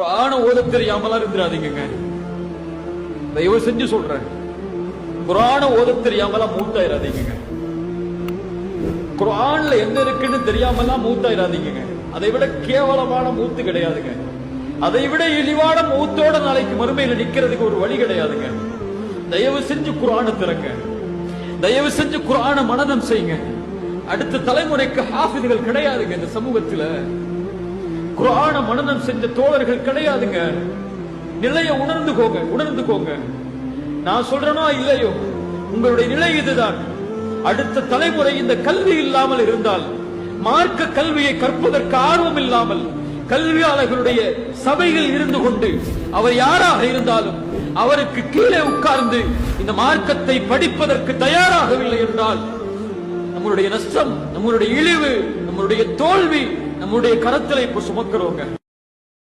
குர்ஆன ஓத தெரியாமலாம் இருந்துடாதீங்க. தயவு செஞ்சு சொல்றேன், குர்ஆன ஓத தெரியாமலாம் மூத்தாயிராதீங்க. குர்ஆன்ல என்ன இருக்குன்னு தெரியாமலாம் மூத்தாயிராதீங்க. அதை விட கேவலமான மூத்து கிடையாதுங்க. அதை விட இழிவான மூத்தோட நாளைக்கு மறுமையில நிக்கிறதுக்கு ஒரு வழி கிடையாதுங்க. தயவு செஞ்சு குர்ஆனை திறங்க. தயவு செஞ்சு குர்ஆனை மனனம் செய்யுங்க. அடுத்த தலைமுறைக்கு ஹாஃபிதுகள் கிடையாதுங்க. இந்த சமூகத்துல குர்ஆனை மனனம் செஞ்ச தோழர்கள் கிடையாதுங்க. நிலையை உணர்ந்துக்கோங்க. நான் சொல்றேனோ இல்லையோ, உங்களுடைய நிலை இதுதான். அடுத்த தலைமுறை இந்த கல்வி இல்லாமல் இருந்தால், மார்க்க கல்வியை கற்பதற்கு ஆர்வம் இல்லாமல், கல்வியாளர்களுடைய சபையில் இருந்து கொண்டு அவர் யாராக இருந்தாலும் அவருக்கு கீழே உட்கார்ந்து இந்த மார்க்கத்தை படிப்பதற்கு தயாராகவில்லை என்றால், நம்மளுடைய நஷ்டம், நம்மளுடைய இழிவு, நம்மளுடைய தோல்வி நம்முடைய கரத்திலே இப்ப சுமக்கிறோங்க.